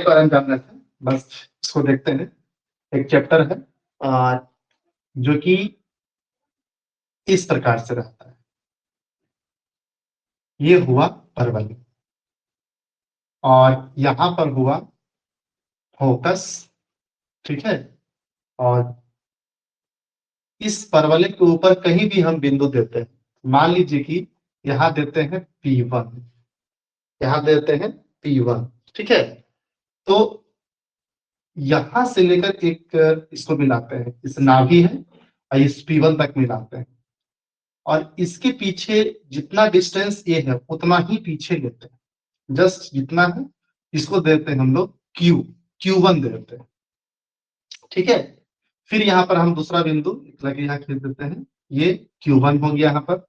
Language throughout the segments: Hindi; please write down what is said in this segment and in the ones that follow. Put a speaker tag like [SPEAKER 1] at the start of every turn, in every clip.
[SPEAKER 1] के बारे में जानना था, बस इसको देखते हैं। एक चैप्टर है जो कि इस प्रकार से रहता है। ये हुआ परवलय और यहां पर हुआ फोकस, ठीक है। और इस परवलय के ऊपर कहीं भी हम बिंदु देते हैं, मान लीजिए कि यहां देते हैं P1, यहां देते हैं P1, ठीक है। तो यहां से लेकर एक इसको मिलाते हैं, इस नाभि है और इस P1 तक मिलाते हैं, और इसके पीछे जितना डिस्टेंस ये है उतना ही पीछे लेते हैं, जस्ट जितना है इसको देते हैं हम लोग Q1 देते हैं, ठीक है। फिर यहाँ पर हम दूसरा बिंदु लगे यहाँ खींच देते हैं, ये Q1 हो गया। यहाँ पर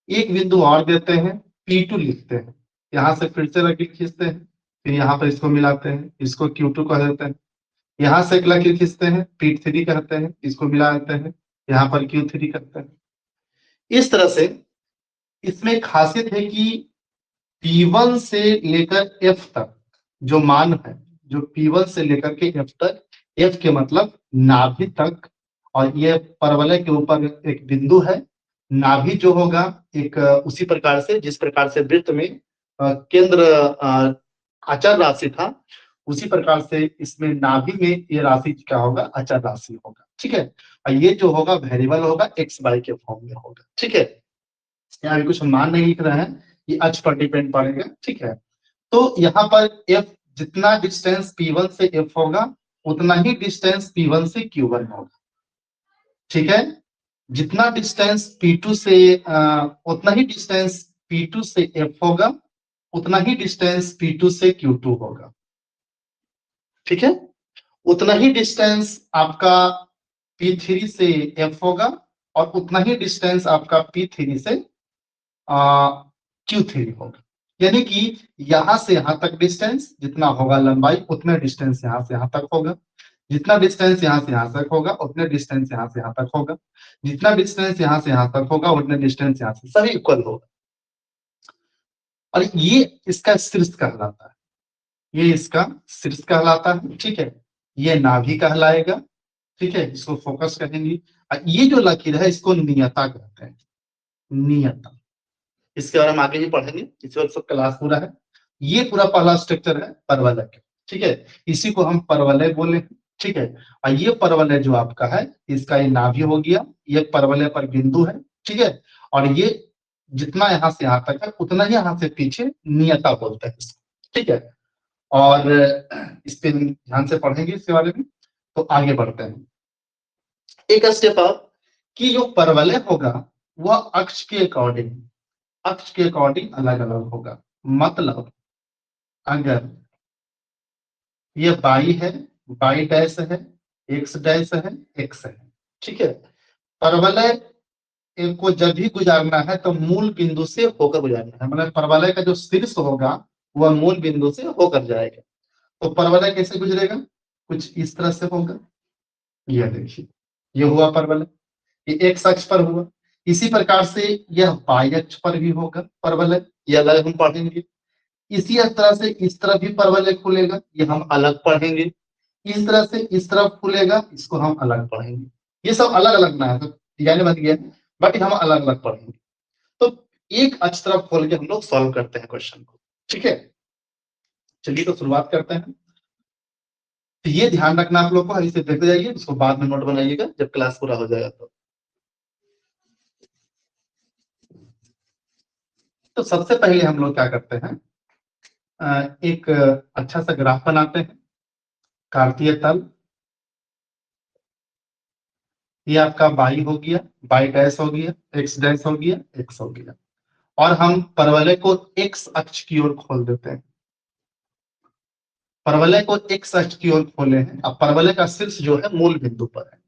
[SPEAKER 1] एक बिंदु और देते हैं, P2 लिखते हैं, यहाँ से फिर से लकीर खींचते हैं, फिर यहाँ पर इसको मिलाते हैं, इसको Q2 कह देते हैं। यहाँ से एक लकीर खींचते हैं, P3 कहते हैं, इसको मिला देते हैं, यहाँ पर Q3 कहते हैं। इस तरह से इसमें खासियत है कि P1 से लेकर F तक जो मान है, जो P1 से लेकर के F तक, F के मतलब नाभि तक, और ये परवलय के ऊपर एक बिंदु है। नाभि जो होगा एक उसी प्रकार से जिस प्रकार से वृत्त में केंद्र अचर राशि था, उसी प्रकार से इसमें नाभि में ये राशि क्या होगा, अचर राशि होगा, ठीक है। और ये जो होगा वेरिएबल होगा, एक्स वाई के फॉर्म में होगा, ठीक है। यहाँ भी कुछ मान नहीं लिख रहे हैं, ये अक्ष पर डिपेंड पड़ेगा, ठीक है। तो यहाँ पर F जितना डिस्टेंस P1 से F होगा उतना ही डिस्टेंस P1 से Q1 होगा, ठीक है। जितना डिस्टेंस P2 से उतना ही डिस्टेंस P2 से F होगा, उतना ही डिस्टेंस P2 से Q2 होगा, ठीक है। उतना ही डिस्टेंस आपका P3 से F होगा और उतना ही डिस्टेंस आपका P3 से Q3 होगा। यानी कि यहां से यहां तक डिस्टेंस जितना होगा लंबाई, उतना डिस्टेंस यहां से यहां तक होगा। जितना डिस्टेंस यहां से यहां तक होगा उतने डिस्टेंस यहां से यहां तक होगा। जितना डिस्टेंस यहां से यहां तक होगा उतने डिस्टेंस यहां से, सभी इक्वल होगा। और ये इसका शीर्ष कहलाता है, ये इसका शीर्ष कहलाता है, ठीक है। ये नाभि कहलाएगा, ठीक है, इसको फोकस कहेंगे। और ये जो लकीर है इसको नियता कहते हैं, नियता। इसके बारे में आगे ही पढ़ेंगे, इस वक्त सब क्लास पूरा है। ये पूरा पहला स्ट्रक्चर है परवलय का, ठीक है। इसी को हम परवलय बोले, ठीक है। और ये परवलय जो आपका है, इसका ये नाभि हो गया, ये परवलय पर बिंदु है, ठीक है। और ये जितना यहाँ से यहाँ तक है उतना ही यहाँ से पीछे नियता बोलते हैं इसको, ठीक है। और इस पे ध्यान से पढ़ेंगे इसके बारे में। तो आगे बढ़ते हैं एक स्टेप अप, कि जो परवलय होगा वह अक्ष के अकॉर्डिंग अलग अलग होगा। मतलब अगर ये बाई है, बाई डैश है, एक्स डैश है, एक्स है, ठीक है। परवलय को जब भी गुजारना है तो मूल बिंदु से होकर गुजारना है, मतलब परवलय का जो शीर्ष होगा वह मूल बिंदु से होकर जाएगा। तो परवलय कैसे गुजरेगा, कुछ इस तरह से होगा। यह देखिए, ये हुआ परवलय, ये एक्स अक्ष पर हुआ। इसी प्रकार से यह वाई अक्ष पर भी होगा परवलय, यह अलग हम पढ़ेंगे। इसी तरह से इस तरफ भी परवलय खुलेगा, ये हम अलग पढ़ेंगे। इस तरह से इस तरफ खुलेगा, इसको हम अलग पढ़ेंगे। ये सब अलग अलग ना है, तो डिजाइन बन गया, बट हम अलग अलग पढ़ेंगे। तो एक अक्ष तरफ खोल के हम लोग सॉल्व करते हैं क्वेश्चन को, ठीक है। चलिए तो शुरुआत करते हैं। तो ये ध्यान रखना आप लोग को, इसे देखते जाइए, इसको बाद में नोट बनाइएगा जब क्लास पूरा हो जाएगा। तो सबसे पहले हम लोग क्या करते हैं, एक अच्छा सा ग्राफ बनाते हैं। कार्तीय तल, ये आपका बाई हो गया, बाई डैश हो गया, एक्स डैश हो गया, एक्स हो गया। और हम परवलय को एक्स अक्ष की ओर खोल देते हैं। परवलय को एक्स अक्ष की ओर खोले हैं। अब परवलय का शीर्ष जो है मूल बिंदु पर है,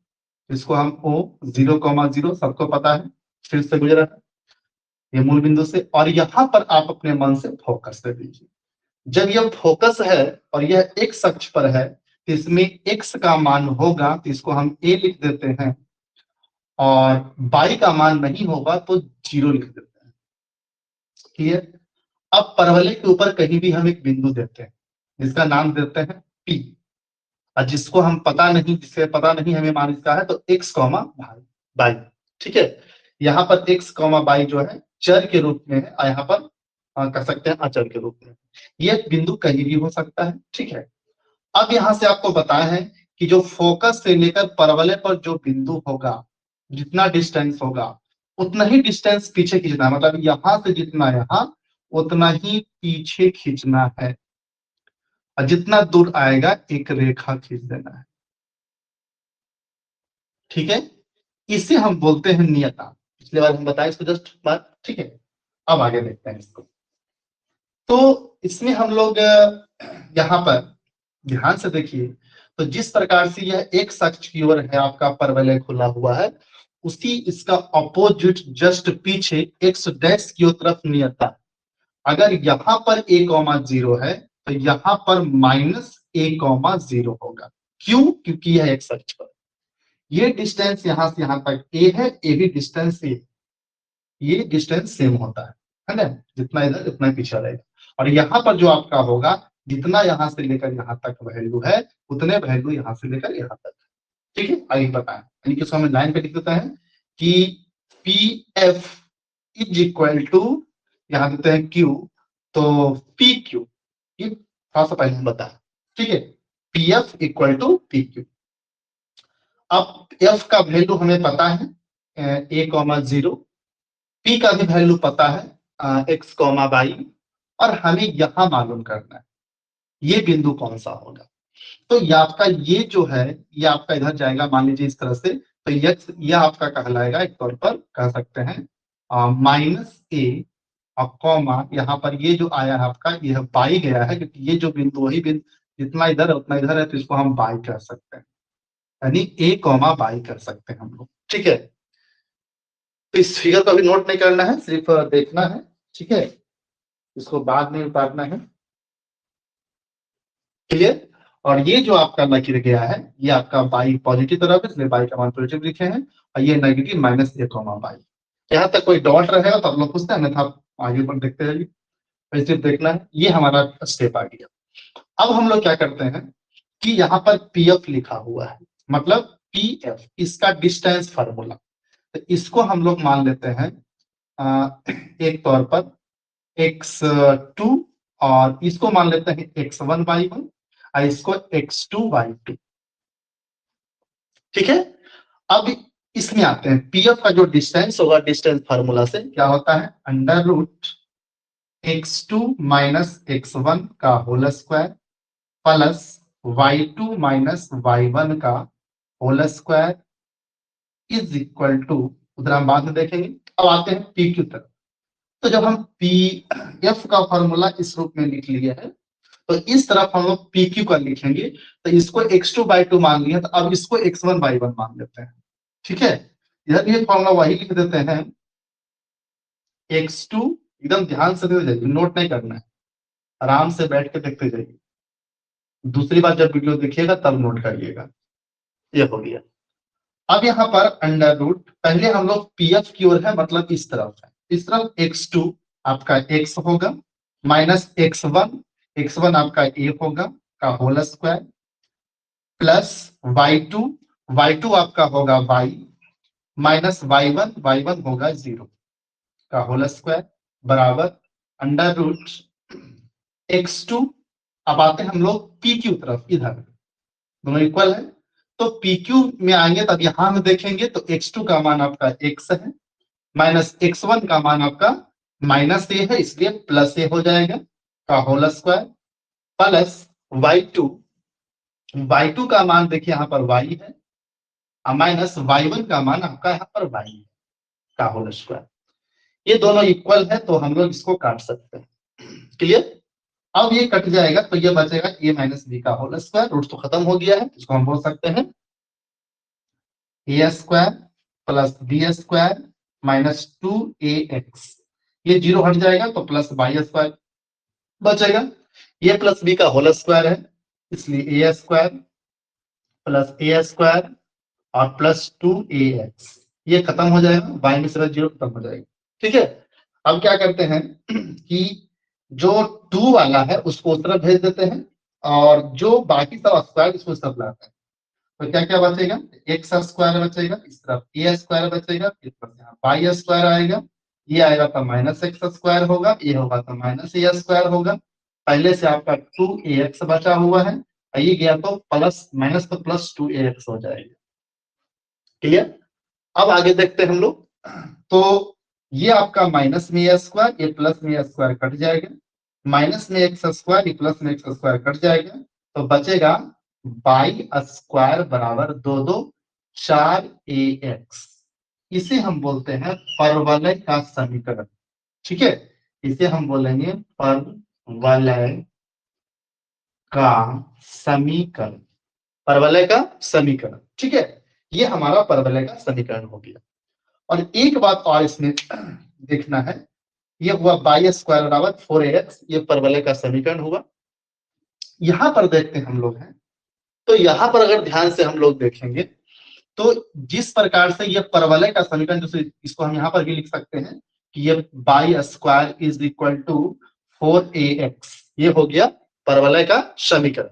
[SPEAKER 1] इसको हम O 0,0 सबको पता है, शीर्ष से गुजरा है ये मूल बिंदु से। और यहाँ पर आप अपने मन से फोकस कर दीजिए। जब यह फोकस है और यह एक्स अक्ष पर है तो इसमें एक्स का मान होगा तो इसको हम ए लिख देते हैं, और बाई का मान नहीं होगा तो 0 लिख देते हैं, ठीक है। अब परवलय के ऊपर कहीं भी हम एक बिंदु देते हैं, जिसका नाम देते हैं पी, और जिसको हम पता नहीं, जिसे पता नहीं हमें मान इसका है तो एक्स कॉमा बाई। ठीक है, यहाँ पर एक्स कॉमा बाई जो है चर के रूप में है, और यहाँ पर कर सकते हैं अचर के रूप में। ये बिंदु कहीं भी हो सकता है। ठीक है, अब यहाँ से आपको बताया है कि जो फोकस से लेकर परवलय पर जो बिंदु होगा, जितना डिस्टेंस होगा उतना ही डिस्टेंस पीछे खींचना है, मतलब यहां से जितना यहाँ उतना ही पीछे खींचना है, और जितना दूर आएगा एक रेखा खींच देना है। ठीक है, इसे हम बोलते हैं नियता। पिछले बार हम बताए इसको जस्ट बात। ठीक है, अब आगे देखते हैं इसको। तो इसमें हम लोग यहाँ पर ध्यान से देखिए, तो जिस प्रकार से यह एक अक्ष की ओर है आपका परवलय खुला हुआ है, उसी इसका अपोजिट जस्ट पीछे एक्स डैश की तरफ नियता। अगर यहाँ पर a कॉमा 0 है तो यहाँ पर माइनस a कॉमा 0 होगा। क्यों? क्योंकि यह एक्स अक्ष पर, ये डिस्टेंस यहाँ से यहाँ तक a है, ये भी डिस्टेंस a, ये डिस्टेंस सेम होता है ना, जितना इधर उतना पीछे रहेगा। और यहाँ पर जो आपका होगा, जितना यहाँ से लेकर यहाँ तक वैल्यू है उतने वैल्यू यहाँ से लेकर यहाँ तक। ठीक है, आगे बताएं, यानी कि उसको हमें लाइन पे लिख देते हैं कि P F is equal to, यहाँ देते हैं क्यू, तो पी क्यू, ये थोड़ा सा पहले हम बताएं। ठीक है, P F equal to P Q. अब एफ का वैल्यू हमें पता है ए कॉमा 0, पी का भी वैल्यू पता है एक्स कॉमा बाई, और हमें यहां मालूम करना है ये बिंदु कौन सा होगा। तो ये आपका ये जो है ये आपका इधर जाएगा, मान लीजिए इस तरह से, तो ये आपका कहलाएगा एक तौर पर कह सकते हैं माइनस ए, और कॉमा यहाँ पर ये जो आया है आपका यह बाई गया है, क्योंकि ये जो बिंदु वही बिंदु जितना इधर है उतना इधर है, तो इसको हम बाई कह सकते हैं, यानी ए कॉमा बाई कर सकते हैं हम लोग। ठीक है, तो इस फिगर को अभी नोट नहीं करना है, सिर्फ देखना है। ठीक है, इसको बाद में उतारना है। क्लियर? और ये जो आपका लकीर गया है ये आपका बाई पॉजिटिव तरफ है, इसलिए बाई का मान पॉजिटिव लिखे हैं, और ये negative minus A comma by. यहाँ तक कोई डॉट रहेगा तो आप लोग पूछते हैं, अन्यथा आप आगे पर देखते रहिए, सिर्फ देखना है। ये हमारा स्टेप आ गया। अब हम लोग क्या करते हैं कि यहाँ पर पी एफ लिखा हुआ है, मतलब पी एफ इसका डिस्टेंस फार्मूला, तो इसको हम लोग मान लेते हैं एक तौर पर x2, और इसको मान लेते हैं x1 बाई 1, और इसको x2 बाई 2। ठीक है, अब इसमें आते हैं, पीएफ का जो डिस्टेंस होगा डिस्टेंस फार्मूला से क्या होता है, under root x2 minus x1 का whole square plus y2 minus y1 का whole square is equal to, उधर हम बाद में देखेंगे। अब आते हैं पी क्यू तक। तो जब हम पी एफ का फॉर्मूला इस रूप में लिख लिए हैं, तो इस तरफ हम लोग पी क्यू का लिखेंगे, तो इसको x2 बाई 2 मान लिया, तो अब इसको x1 बाई 1 मान लेते हैं। ठीक है, इधर ये फॉर्मूला वही लिख देते हैं, x2, एकदम ध्यान से देखते जाइए, नोट नहीं करना है, आराम से बैठ के देखते जाइए, दूसरी बार जब वीडियो देखिएगा तब नोट करिएगा। ये हो गया। अब यहाँ पर अंडर रूट, पहले हम लोग पी एफ की ओर है, मतलब इस तरफ है, इस तरफ x2 आपका x होगा माइनस x1 आपका a होगा का होल स्क्वायर प्लस y2 आपका होगा y माइनस y1 होगा 0 का होल स्क्वायर बराबर अंडर रूट x2। अब आते हैं हम लोग पी क्यू तरफ, इधर दोनों इक्वल है, तो पी क्यू में आएंगे तब यहां में देखेंगे तो x2 का मान आपका x है, माइनस x1 का मान आपका माइनस ए है, इसलिए प्लस ए हो जाएगा का होल स्क्वायर प्लस y2 का मान देखिए यहाँ पर y है, माइनस y1 का मान आपका यहाँ पर y है का होल स्क्वायर। ये दोनों इक्वल है तो हम लोग इसको काट सकते हैं। क्लियर? अब ये कट जाएगा तो ये बचेगा a माइनस बी का होल स्क्वायर, रूट तो खत्म हो गया है, इसको हम बोल सकते हैं A square plus B square minus 2ax, ये 0 हट जाएगा तो प्लस वाई स्क्वायर बचेगा, ये प्लस बी का होल स्क्वायर है, इसलिए ए स्क्वायर और प्लस 2ax, ये खत्म हो जाएगा, वाई में से 0 खत्म हो जाएगा। ठीक है, अब क्या करते हैं कि जो 2 वाला है उसको उस तरफ भेज देते हैं, और जो बाकी सब स्क्वायर इसको सब लाता है, तो क्या क्या बचेगा, एक्स स्क्वायर बचेगा, इस तरफ ए स्क्वायर बचेगा, इस तरफ यहाँ वाई स्क्वायर आएगा, ये आएगा तो माइनस एक्स स्क्वायर होगा, ये होगा तो माइनस ए स्क्वायर होगा। पहले से आपका 2ax बचा हुआ है, ये गया तो प्लस माइनस तो प्लस 2ax हो जाएगा। क्लियर। अब आगे देखते हैं हम लोग, तो ये आपका माइनस में ए स्क्वायर, ये प्लस में ए स्क्वायर कट जाएगा, माइनस में एक्स स्क्वायर, ये प्लस में एक्स स्क्वायर कट जाएगा, तो बचेगा बाई स्क्वायर बराबर 4ax। इसे हम बोलते हैं परवलय का समीकरण। ठीक है, इसे हम बोलेंगे परवलय का समीकरण, परवलय का समीकरण। ठीक है, ये हमारा परवलय का समीकरण हो गया। और एक बात और इसमें देखना है, ये हुआ बाई स्क्वायर बराबर 4ax, ये परवलय का समीकरण हुआ। यहां पर देखते हैं हम लोग हैं, तो यहां पर अगर ध्यान से हम लोग देखेंगे तो जिस प्रकार से ये परवलय का समीकरण, जैसे इसको हम यहां पर भी लिख सकते हैं कि ये y square is equal to 4ax, ये हो गया परवलय का समीकरण।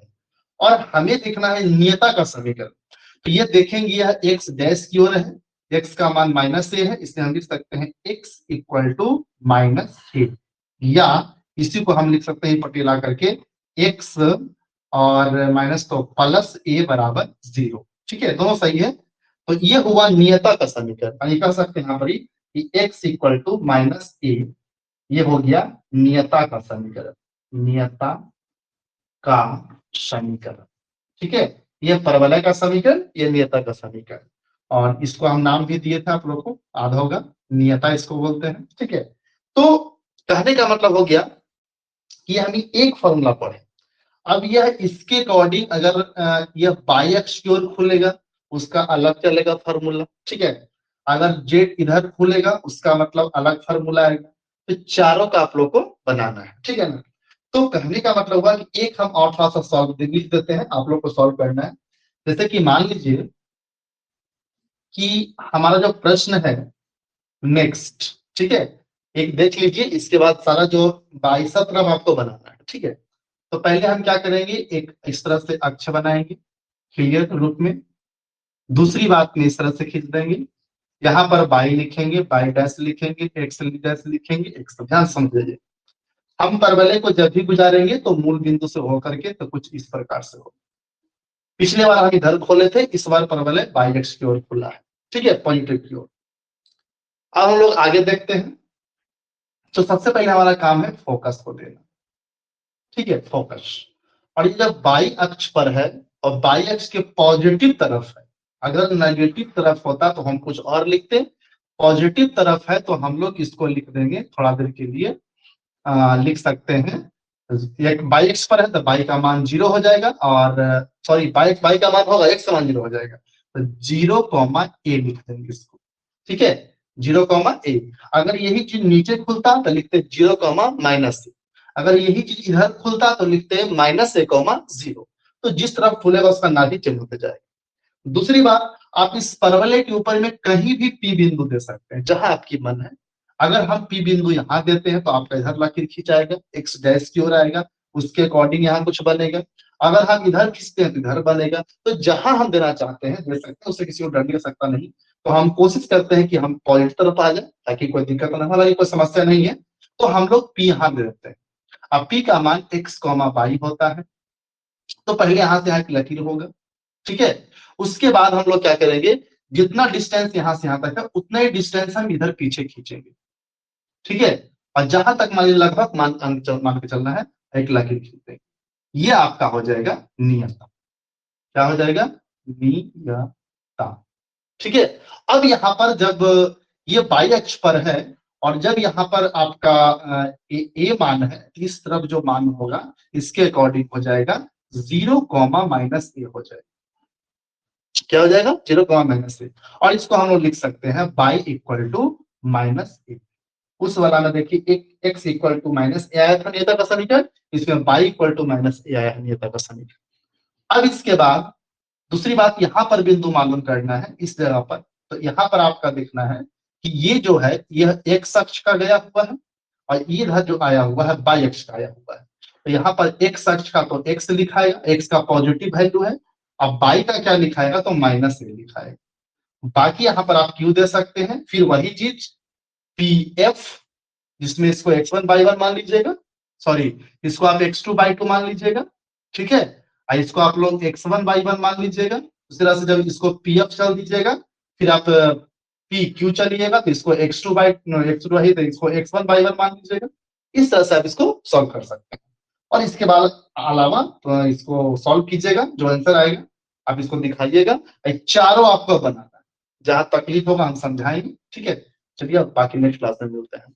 [SPEAKER 1] और हमें देखना है नियता का समीकरण, तो ये देखेंगे यह एक्स डैश की ओर है, एक्स का मान माइनस ए है, इसलिए हम लिख सकते हैं एक्स इक्वल टू माइनस ए, या इसी को हम लिख सकते हैं पटेला करके एक्स और माइनस तो प्लस ए बराबर 0। ठीक है, दोनों सही है। तो ये हुआ नियता का समीकरण, ये कह सकते हैं यहाँ पर कि एक्स इक्वल टू माइनस ए, ये हो गया नियता का समीकरण, नियता का समीकरण। ठीक है, ये परवलय का समीकरण, ये नियता का समीकरण, और इसको हम नाम भी दिए थे आप लोग को, आधा होगा, नियता इसको बोलते हैं। ठीक है, तो कहने का मतलब हो गया कि हम एक फॉर्मूला पढ़े, अब यह इसके अकॉर्डिंग अगर यह बाई एक्स की ओर खुलेगा उसका अलग चलेगा फॉर्मूला। ठीक है, अगर जेड इधर खुलेगा उसका मतलब अलग फॉर्मूला आएगा, तो चारों का आप लोग को बनाना है। ठीक है ना, तो कहने का मतलब हुआ कि एक हम और थोड़ा सा सॉल्व लिख देते हैं, आप लोग को सॉल्व करना है। जैसे कि मान लीजिए कि हमारा जो प्रश्न है नेक्स्ट, ठीक है, एक देख लीजिए, इसके बाद सारा जो 22 तरफ आपको बनाना है। ठीक है, तो पहले हम क्या करेंगे, एक इस तरह से अक्ष बनाएंगे क्लियर रूप में, दूसरी बात में इस तरह से खींच देंगे, यहाँ पर बाई लिखेंगे, बाई डैश लिखेंगे, एक्स डैश लिखेंगे, एक्स। ध्यान समझिए, हम परवलय को जब भी गुजारेंगे तो मूल बिंदु से होकर के तो कुछ इस प्रकार से हो। पिछले बार हम इधर खोले थे, इस बार परवलय बाई एक्स की ओर खुला है। ठीक है, पॉजिटिव की ओर। अब हम लोग आगे देखते हैं, तो सबसे पहले हमारा काम है फोकस को देना। ठीक है, फोकस, और ये जब बाई अक्ष पर है और बाई अक्ष के पॉजिटिव तरफ है, अगर नेगेटिव तरफ होता तो हम कुछ और लिखते, पॉजिटिव तरफ है तो हम लोग इसको लिख देंगे थोड़ा देर के लिए, लिख सकते हैं, एक बाई एक्स पर है तो बाई का मान 0 हो जाएगा, और सॉरी बाई का मान होगा एक्स का मान 0 हो जाएगा, तो 0, लिख देंगे इसको। ठीक है, 0, अगर यही चीज नीचे खुलता तो लिखते 0, अगर यही चीज इधर खुलता तो लिखते -a, 0। तो जिस तरफ खुलेगा उसका नाभि चिन्ह होते जाएगा। दूसरी बात, आप इस परवलय के ऊपर में कहीं भी पी बिंदु दे सकते हैं जहां आपकी मन है। अगर हम पी बिंदु यहाँ देते हैं तो आपका इधर लकीर खींचाएगा, एक्स डैश की ओर आएगा, उसके अकॉर्डिंग यहाँ कुछ बनेगा। अगर हम इधर खींचते हैं तो इधर बनेगा। तो जहां हम देना चाहते हैं दे सकते हैं, उससे किसी को डर नहीं सकता नहीं। तो हम कोशिश करते हैं कि हम पॉजिटिव तरफ आ जाए ताकि कोई दिक्कत ना हो, हालांकि कोई समस्या नहीं है, तो हम लोग पी यहाँ दे देते हैं। अब पी का मान x, y होता है, तो पहले यहाँ से यहाँ की लकीर होगा। ठीक है, उसके बाद हम लोग क्या करेंगे, जितना डिस्टेंस यहाँ से यहाँ तक है उतना ही डिस्टेंस हम इधर पीछे खींचेंगे। ठीक है, और जहां तक मान लगभग मान के चलना है, एक लकीर खींच देंगे। ये आपका हो जाएगा नियता। क्या हो जाएगा, नियता। ठीक है, अब यहाँ पर जब ये बाई अक्ष पर है और जब यहाँ पर आपका ए मान है, इस तरफ जो मान होगा इसके अकॉर्डिंग हो जाएगा 0, -a हो जाएगा। क्या हो जाएगा, 0, -a, और इसको हम लोग लिख सकते हैं बाई इक्वल टू -a। उस वाला में देखिए एक x इक्वल टू -a आया था नियता का समीकरण, इसमें बाई इक्वल टू -a आया है नियता का समीकरण। अब इसके बाद दूसरी बात, यहाँ पर बिंदु मालूम करना है इस जगह पर, तो यहाँ पर आपका देखना है कि ये जो है यह x अक्ष का गया हुआ है और इधर जो आया हुआ है बाई अक्ष का आया हुआ है। तो यहाँ पर एक्स अक्ष का तो एक्स लिखाएगा, एक्स का पॉजिटिव वैल्यू है। अब वाई का क्या लिखाएगा, तो माइनस ए लिखाएगा। बाकी यहाँ पर आप क्यू दे सकते हैं, फिर वही चीज पी एफ, जिसमें इसको x1/1 मान लीजिएगा, सॉरी इसको आप x2/2 मान लीजिएगा, ठीक है। और इसको आप लोग x1/1 मान लीजिएगा। उस तरह से जब इसको पी एफ चल दीजिएगा, फिर आप पी क्यू चलिएगा, तो इसको x2 है तो इसको x1/1 मान लीजिएगा। इस तरह से आप इसको सॉल्व कर सकते हैं। और इसके बाद अलावा तो इसको सॉल्व कीजिएगा, जो आंसर आएगा आप इसको दिखाइएगा। चारों आपको बनाना है, जहां तकलीफ होगा हम समझाएंगे, ठीक है। चलिए अब बाकी नेक्स्ट क्लास में मिलते हैं।